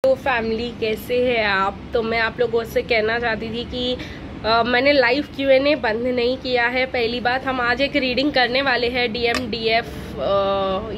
तो फैमिली कैसे हैं आप। तो मैं आप लोगों से कहना चाहती थी कि मैंने लाइव Q&A बंद नहीं किया है। पहली बात, हम आज एक रीडिंग करने वाले हैं DM-DF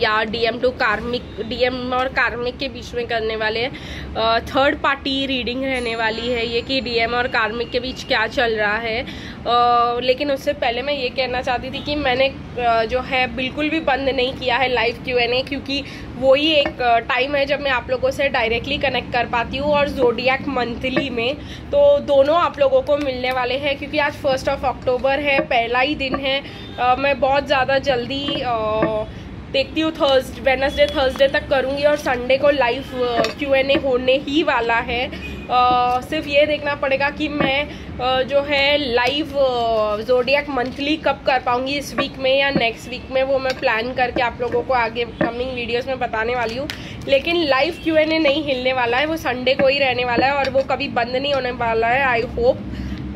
या DM-2 कार्मिक, DM और कार्मिक के बीच में करने वाले हैं। थर्ड पार्टी रीडिंग रहने वाली है ये कि DM और कार्मिक के बीच क्या चल रहा है। लेकिन उससे पहले मैं ये कहना चाहती थी कि मैंने जो है बिल्कुल भी बंद नहीं किया है लाइव Q&A, क्योंकि वही एक टाइम है जब मैं आप लोगों से डायरेक्टली कनेक्ट कर पाती हूँ। और ज़ोडिएक मंथली में तो दोनों आप लोगों को मिलने वाले हैं, क्योंकि आज 1 अक्टूबर है, पहला ही दिन है। मैं बहुत ज़्यादा जल्दी देखती हूँ वेडनेसडे थर्सडे तक करूँगी और संडे को लाइव Q&A होने ही वाला है। सिर्फ ये देखना पड़ेगा कि मैं जो है लाइव ज़ोडिएक मंथली कब कर पाऊँगी, इस वीक में या नेक्स्ट वीक में, वो मैं प्लान करके आप लोगों को आगे कमिंग वीडियोस में बताने वाली हूँ। लेकिन लाइव Q&A नहीं हिलने वाला है, वो संडे को ही रहने वाला है और वो कभी बंद नहीं होने वाला है। आई होप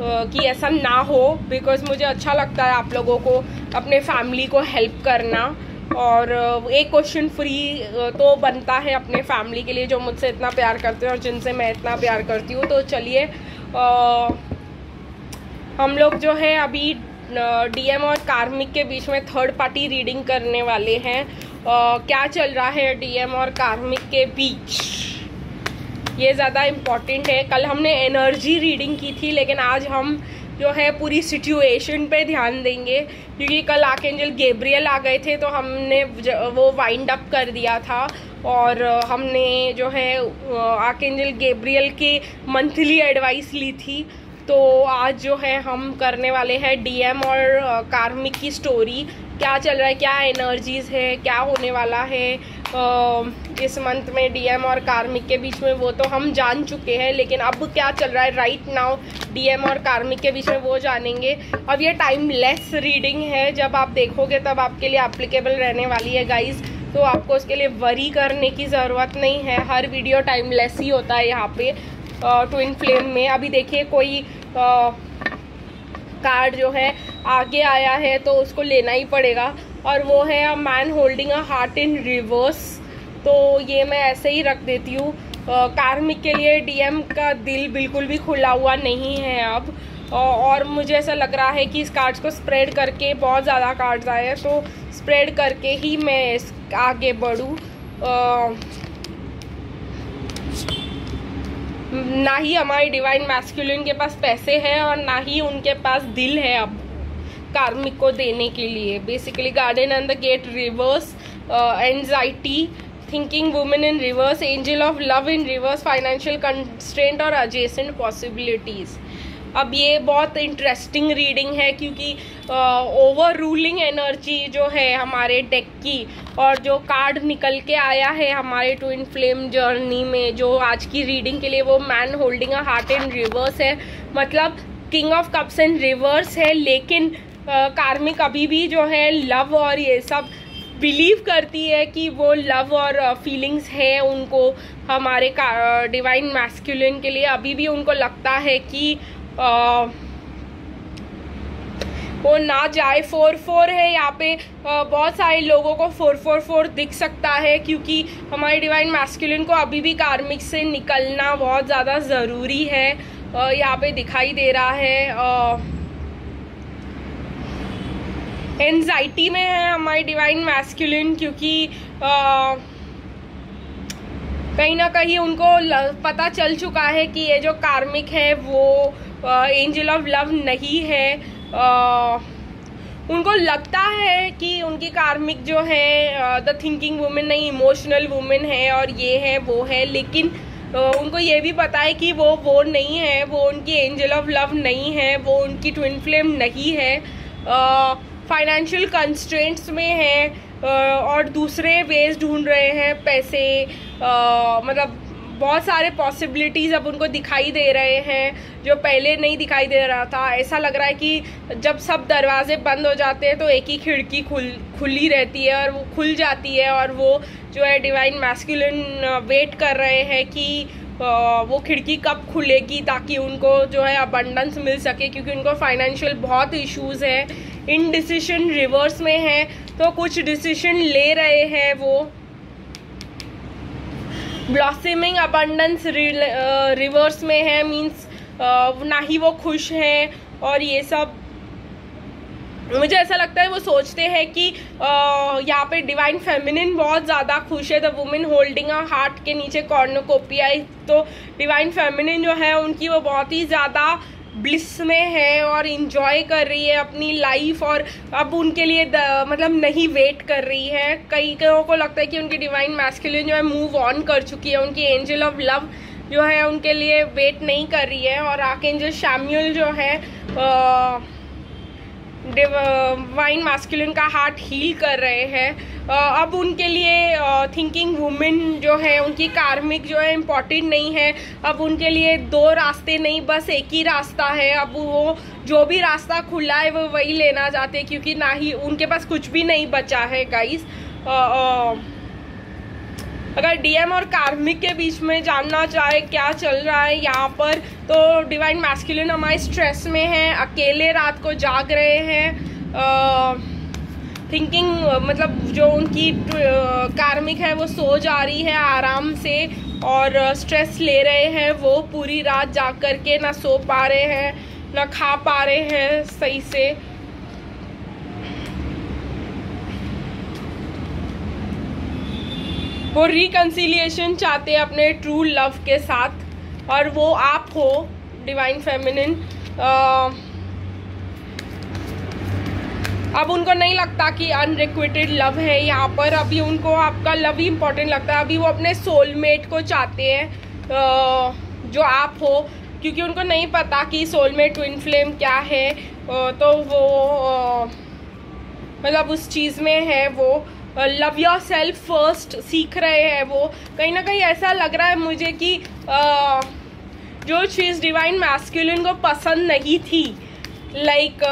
कि ऐसा ना हो, बिकॉज मुझे अच्छा लगता है आप लोगों को अपने फैमिली को हेल्प करना। और एक क्वेश्चन फ्री तो बनता है अपने फैमिली के लिए जो मुझसे इतना प्यार करते हैं और जिनसे मैं इतना प्यार करती हूँ। तो चलिए हम लोग जो है अभी DM और कार्मिक के बीच में थर्ड पार्टी रीडिंग करने वाले हैं। क्या चल रहा है DM और कार्मिक के बीच, ये ज़्यादा इम्पॉर्टेंट है। कल हमने एनर्जी रीडिंग की थी, लेकिन आज हम जो है पूरी सिचुएशन पे ध्यान देंगे, क्योंकि कल आर्कएंजल गैब्रियल आ गए थे तो हमने वो वाइंड अप कर दिया था। और हमने जो है आर्कएंजल गैब्रियल के मंथली एडवाइस ली थी। तो आज जो है हम करने वाले हैं DM और कार्मिक की स्टोरी, क्या चल रहा है, क्या एनर्जीज है, क्या होने वाला है इस मंथ में DM और कार्मिक के बीच में, वो तो हम जान चुके हैं। लेकिन अब क्या चल रहा है राइट नाउ DM और कार्मिक के बीच में, वो जानेंगे। अब ये टाइमलेस रीडिंग है, जब आप देखोगे तब आपके लिए एप्लीकेबल रहने वाली है गाइज। तो आपको उसके लिए वरी करने की ज़रूरत नहीं है, हर वीडियो टाइमलेस ही होता है यहाँ पे ट्विन फ्लेम में। अभी देखिए कोई कार्ड जो है आगे आया है तो उसको लेना ही पड़ेगा, और वो है a man holding a heart in reverse. तो ये मैं ऐसे ही रख देती हूँ। कार्मिक के लिए DM का दिल बिल्कुल भी खुला हुआ नहीं है अब, और मुझे ऐसा लग रहा है कि इस कार्ड्स को स्प्रेड करके, बहुत ज़्यादा कार्ड्स आए हैं तो स्प्रेड करके ही मैं आगे बढ़ूँ। ना ही हमारी डिवाइन मैस्कुलिन के पास पैसे हैं और ना ही उनके पास दिल है अब कार्मिक को देने के लिए। Basically garden and the gate reverse, anxiety, thinking women in reverse, angel of love in reverse, financial constraint और एडजेसेंट पॉसिबिलिटीज। अब ये बहुत इंटरेस्टिंग रीडिंग है, क्योंकि ओवर रूलिंग एनर्जी जो है हमारे डेक की, और जो कार्ड निकल के आया है हमारे ट्विन फ्लेम जर्नी में जो आज की रीडिंग के लिए, वो man holding a heart in reverse है। मतलब king of cups in reverse है, लेकिन कार्मिक अभी भी जो है लव और ये सब बिलीव करती है कि वो लव और फीलिंग्स है उनको हमारे डिवाइन मैस्कुलिन के लिए। अभी भी उनको लगता है कि वो ना जाए। 4-4 है यहाँ पे, बहुत सारे लोगों को 4-4-4 दिख सकता है, क्योंकि हमारे डिवाइन मैस्कुलिन को अभी भी कार्मिक से निकलना बहुत ज़्यादा ज़रूरी है। यहाँ पे दिखाई दे रहा है एंजाइटी में है हमारी डिवाइन मैस्कुलिन, क्योंकि कहीं ना कहीं उनको पता चल चुका है कि ये जो कार्मिक है वो एंजल ऑफ लव नहीं है। उनको लगता है कि उनकी कार्मिक जो है द थिंकिंग वुमेन नहीं, इमोशनल वुमेन है और ये है वो है। लेकिन उनको ये भी पता है कि वो नहीं है, वो उनकी एंजल ऑफ लव नहीं है, वो उनकी ट्विन फ्लेम नहीं है। फाइनेंशियल कंस्ट्रेंट्स में है और दूसरे वेज ढूंढ रहे हैं पैसे, मतलब बहुत सारे पॉसिबिलिटीज़ अब उनको दिखाई दे रहे हैं जो पहले नहीं दिखाई दे रहा था। ऐसा लग रहा है कि जब सब दरवाजे बंद हो जाते हैं तो एक ही खिड़की खुली रहती है और वो खुल जाती है, और वो जो है डिवाइन मैस्कुलिन वेट कर रहे हैं कि वो खिड़की कब खुलेगी ताकि उनको जो है अबंडेंस मिल सके, क्योंकि उनको फाइनेंशियल बहुत इश्यूज है। इनडिसिशन रिवर्स में है तो कुछ डिसीजन ले रहे हैं वो। ब्लॉसमिंग अबंडेंस रिवर्स में है, मीन्स ना ही वो खुश हैं। और ये सब मुझे ऐसा लगता है वो सोचते हैं कि यहाँ पे डिवाइन फेमिनिन बहुत ज़्यादा खुश है। The women holding a heart के नीचे कॉर्नोकोपिया, तो डिवाइन फेमिनिन जो है उनकी वो बहुत ही ज़्यादा ब्लिस में है और इंजॉय कर रही है अपनी लाइफ, और अब उनके लिए मतलब नहीं वेट कर रही है। कई लोगों को लगता है कि उनकी डिवाइन मैस्कुलिन जो है मूव ऑन कर चुकी है, उनकी एंजल ऑफ लव जो है उनके लिए वेट नहीं कर रही है। और आर्कएंजल शैम्यूल जो है डिवाइन मैस्कुलिन का हार्ट हील कर रहे हैं। अब उनके लिए थिंकिंग वुमेन जो है उनकी कार्मिक जो है इम्पॉर्टेंट नहीं है। अब उनके लिए दो रास्ते नहीं, बस एक ही रास्ता है। अब वो जो भी रास्ता खुला है वो वही लेना चाहते हैं, क्योंकि ना ही उनके पास कुछ भी नहीं बचा है गाइस। अगर डीएम और कार्मिक के बीच में जानना चाहे क्या चल रहा है यहाँ पर, तो डिवाइन मैस्कुलिन हमारे स्ट्रेस में है, अकेले रात को जाग रहे हैं। थिंकिंग मतलब जो उनकी कार्मिक है वो सो जा रही है आराम से, और स्ट्रेस ले रहे हैं वो पूरी रात जाग करके, ना सो पा रहे हैं ना खा पा रहे हैं सही से। वो रिकंसिलिएशन चाहते हैं अपने ट्रू लव के साथ, और वो आप हो डिवाइन फेमिनिन। अब उनको नहीं लगता कि अनरिक्विटेड लव है यहाँ पर, अभी उनको आपका लव ही इम्पोर्टेंट लगता है। अभी वो अपने सोलमेट को चाहते हैं जो आप हो, क्योंकि उनको नहीं पता कि सोलमेट ट्विन फ्लेम क्या है। तो वो मतलब उस चीज़ में है, वो लव योर सेल्फ फर्स्ट सीख रहे हैं। वो कहीं ना कहीं ऐसा लग रहा है मुझे कि जो चीज़ डिवाइन मैस्कुलिन को पसंद नहीं थी, लाइक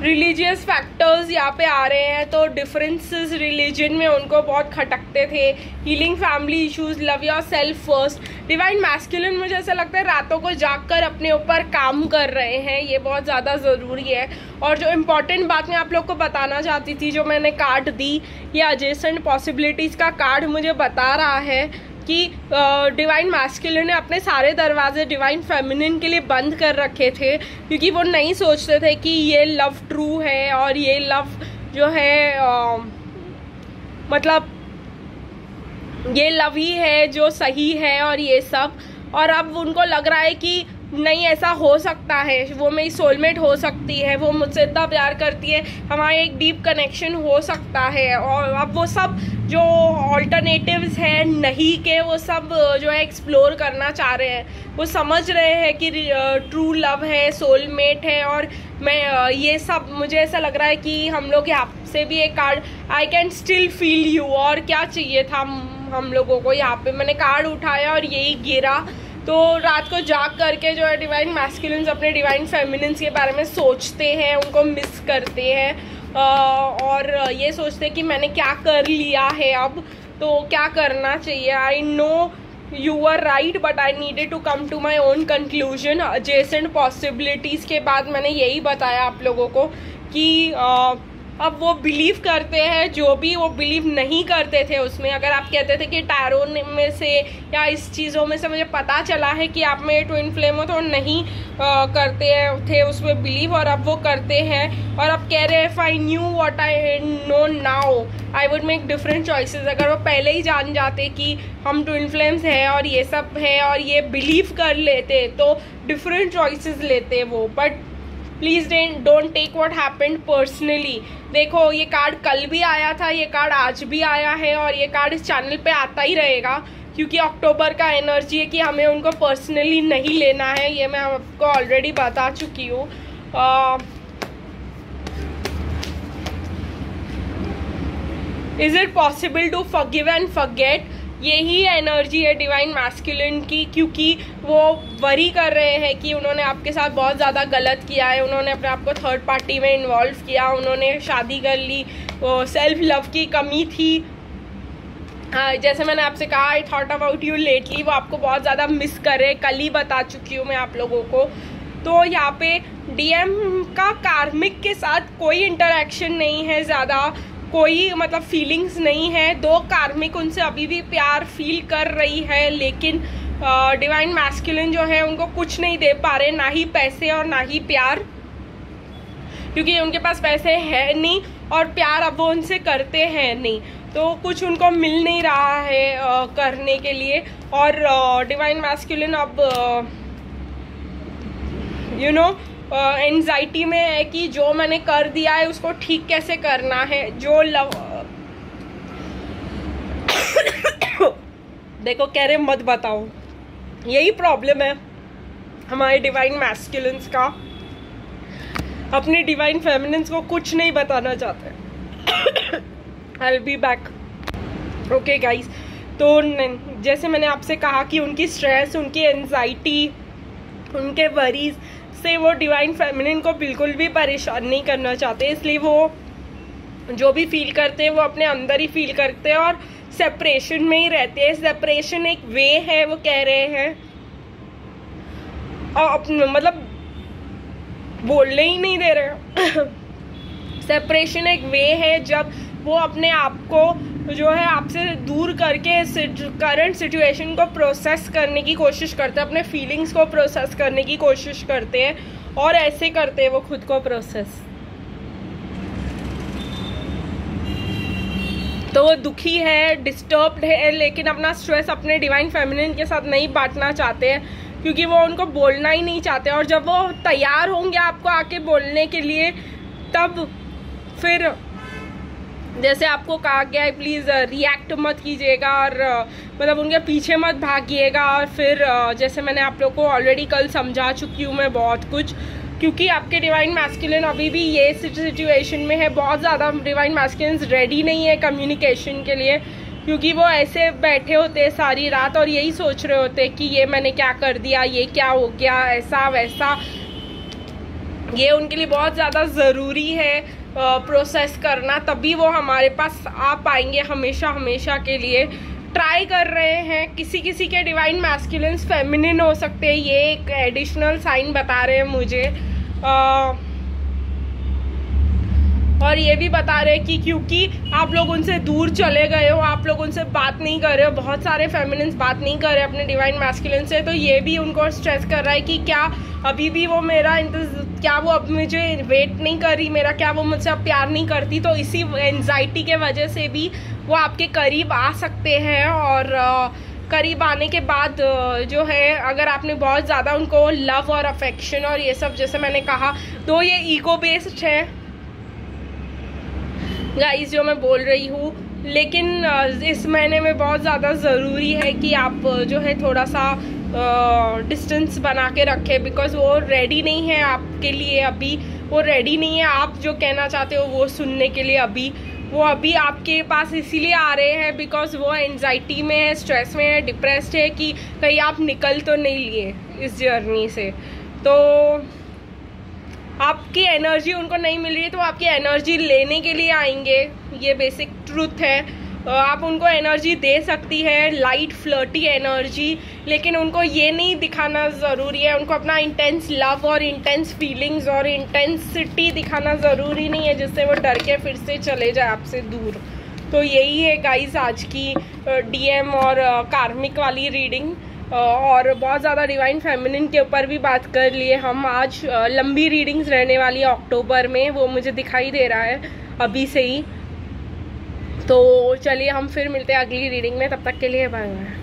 रिलीजियस फैक्टर्स यहाँ पे आ रहे हैं, तो डिफरेंसेस रिलीजन में उनको बहुत खटकते थे। Healing family issues, love your self first. Divine masculine मुझे ऐसा लगता है रातों को जागकर अपने ऊपर काम कर रहे हैं, ये बहुत ज़्यादा ज़रूरी है। और जो इम्पॉर्टेंट बात मैं आप लोग को बताना चाहती थी, जो मैंने कार्ड दी, ये एडजेसेंट पॉसिबिलिटीज़ का कार्ड मुझे बता रहा है कि डिवाइन मैस्कुलिन ने अपने सारे दरवाजे डिवाइन फेमिनिन के लिए बंद कर रखे थे, क्योंकि वो नहीं सोचते थे कि ये लव ट्रू है और ये लव जो है मतलब ये लव ही है जो सही है और ये सब। और अब उनको लग रहा है कि नहीं, ऐसा हो सकता है, वो मेरी सोलमेट हो सकती है, वो मुझसे इतना प्यार करती है, हमारा एक डीप कनेक्शन हो सकता है। और अब वो सब जो ऑल्टरनेटिव्स हैं नहीं के, वो सब जो है एक्सप्लोर करना चाह रहे हैं। वो समझ रहे हैं कि ट्रू लव है, सोलमेट है। और मैं ये सब मुझे ऐसा लग रहा है कि हम लोग यहाँ से भी एक card, I can still feel you, और क्या चाहिए था हम लोगों को। यहाँ पे मैंने कार्ड उठाया और यही गिरा। तो रात को जाग करके जो है डिवाइन मैस्कुलिन्स अपने डिवाइन फेमिनिन्स के बारे में सोचते हैं, उनको मिस करते हैं, और ये सोचते हैं कि मैंने क्या कर लिया है, अब तो क्या करना चाहिए। I know you are right but I needed to come to my own conclusion. Adjacent possibilities के बाद मैंने यही बताया आप लोगों को कि अब वो बिलीव करते हैं जो भी वो बिलीव नहीं करते थे उसमें। अगर आप कहते थे कि टैरो में से या इस चीज़ों में से मुझे पता चला है कि आप में ट्विन फ्लेम हो, तो नहीं करते थे उसमें बिलीव, और अब वो करते हैं। और अब कह रहे हैं, if I knew what I know now I would make different choices. अगर वो पहले ही जान जाते कि हम ट्विन फ्लेम्स हैं और ये सब है और ये बिलीव कर लेते, तो डिफरेंट चॉइसेस लेते वो। But please don't take what happened personally. देखो, ये कार्ड कल भी आया था, ये कार्ड आज भी आया है, और ये कार्ड इस चैनल पे आता ही रहेगा, क्योंकि अक्टूबर का एनर्जी है कि हमें उनको पर्सनली नहीं लेना है। ये मैं आपको ऑलरेडी बता चुकी हूँ। Is it possible to forgive and forget? यही एनर्जी है डिवाइन मैस्कुलिन की, क्योंकि वो वरी कर रहे हैं कि उन्होंने आपके साथ बहुत ज़्यादा गलत किया है, उन्होंने अपने आप को थर्ड पार्टी में इन्वॉल्व किया, उन्होंने शादी कर ली, सेल्फ लव की कमी थी। जैसे मैंने आपसे कहा, I thought about you lately, वो आपको बहुत ज़्यादा मिस कर रहे, कल ही बता चुकी हूँ मैं आप लोगों को। तो यहाँ पे डीएम का कार्मिक के साथ कोई इंटरेक्शन नहीं है ज़्यादा, कोई मतलब फीलिंग्स नहीं है। 2 कार्मिक उनसे अभी भी प्यार फील कर रही है, लेकिन डिवाइन मैस्कुलिन जो है उनको कुछ नहीं दे पा रहे, ना ही पैसे और ना ही प्यार, क्योंकि उनके पास पैसे है नहीं और प्यार अब वो उनसे करते हैं नहीं, तो कुछ उनको मिल नहीं रहा है करने के लिए। और डिवाइन मैस्कुलिन अब एंजाइटी में है कि जो मैंने कर दिया है उसको ठीक कैसे करना है। जो देखो कह रहे मत बताओ, यही प्रॉब्लम है हमारे डिवाइन मैस्कुलिन्स का, अपने डिवाइन फेमिनिन्स को कुछ नहीं बताना चाहते। I will be back. Okay guys, तो जैसे मैंने आपसे कहा कि उनकी स्ट्रेस, उनकी एंजाइटी, उनके वरीज से वो डिवाइन फेमिनिन को बिल्कुल भी परेशान नहीं करना चाहते, इसलिए वो जो भी फील करते हैं वो अपने अंदर ही फील करते हैं और सेपरेशन में ही रहते हैं। सेपरेशन एक वे है, वो कह रहे हैं, और मतलब बोलने ही नहीं दे रहे। सेपरेशन एक वे है जब वो अपने आप को जो है आपसे दूर करके करंट सिचुएशन को प्रोसेस करने की कोशिश करते हैं, अपने फीलिंग्स को प्रोसेस करने की कोशिश करते हैं, और ऐसे करते हैं वो खुद को प्रोसेस। तो वो दुखी है, डिस्टर्ब्ड है, लेकिन अपना स्ट्रेस अपने डिवाइन फेमिनिन के साथ नहीं बांटना चाहते हैं, क्योंकि वो उनको बोलना ही नहीं चाहते। और जब वो तैयार होंगे आपको आके बोलने के लिए, तब फिर जैसे आपको कहा गया है प्लीज़ रिएक्ट मत कीजिएगा और मतलब उनके पीछे मत भागिएगा। और फिर जैसे मैंने आप लोग को ऑलरेडी कल समझा चुकी हूँ मैं बहुत कुछ, क्योंकि आपके डिवाइन मैस्कुलिन अभी भी ये सिचुएशन में है। बहुत ज़्यादा डिवाइन मैस्कुलिन्स रेडी नहीं है कम्युनिकेशन के लिए, क्योंकि वो ऐसे बैठे होते हैं सारी रात और यही सोच रहे होते हैं कि ये मैंने क्या कर दिया, ये क्या हो गया, ऐसा वैसा। ये उनके लिए बहुत ज़्यादा ज़रूरी है प्रोसेस करना, तभी वो हमारे पास आ पाएंगे हमेशा हमेशा के लिए। ट्राई कर रहे हैं, किसी किसी के डिवाइन मैस्कुलिन्स फेमिनिन हो सकते हैं, ये एक एडिशनल साइन बता रहे हैं मुझे। और ये भी बता रहे हैं कि क्योंकि आप लोग उनसे दूर चले गए हो, आप लोग उनसे बात नहीं कर रहे हो, बहुत सारे फेमिनिन्स बात नहीं कर रहे अपने डिवाइन मैस्कुलिन से, तो ये भी उनको स्ट्रेस कर रहा है कि क्या अभी भी वो मेरा क्या वो अब मुझे वेट नहीं कर रही मेरा, क्या वो मुझसे अब प्यार नहीं करती। तो इसी एंजाइटी के वजह से भी वो आपके करीब आ सकते हैं। और करीब आने के बाद जो है, अगर आपने बहुत ज़्यादा उनको लव और अफेक्शन और ये सब, जैसे मैंने कहा, तो ये ईगो बेस्ड है गाइस जो मैं बोल रही हूँ। लेकिन इस महीने में बहुत ज़्यादा ज़रूरी है कि आप जो है थोड़ा सा डिस्टेंस बना के रखें, बिकॉज वो रेडी नहीं है आपके लिए अभी, वो रेडी नहीं है आप जो कहना चाहते हो वो सुनने के लिए अभी। वो अभी आपके पास इसीलिए आ रहे हैं बिकॉज वो एंजाइटी में है, स्ट्रेस में है, डिप्रेस्ड है कि कहीं आप निकल तो नहीं लिए इस जर्नी से। तो आपकी एनर्जी उनको नहीं मिल रही है, तो आपकी एनर्जी लेने के लिए आएंगे, ये बेसिक ट्रूथ है। आप उनको एनर्जी दे सकती है, लाइट फ्लर्टी एनर्जी, लेकिन उनको ये नहीं दिखाना ज़रूरी है, उनको अपना इंटेंस लव और इंटेंस फीलिंग्स और इंटेंसिटी दिखाना ज़रूरी नहीं है, जिससे वो डर के फिर से चले जाए आपसे दूर। तो यही है गाइस आज की डीएम और कार्मिक वाली रीडिंग। और बहुत ज़्यादा डिवाइन फेमिनिन के ऊपर भी बात कर लिए हम आज। लंबी रीडिंग्स रहने वाली है अक्टूबर में, वो मुझे दिखाई दे रहा है अभी से ही। तो चलिए हम फिर मिलते हैं अगली रीडिंग में, तब तक के लिए बाय बाय।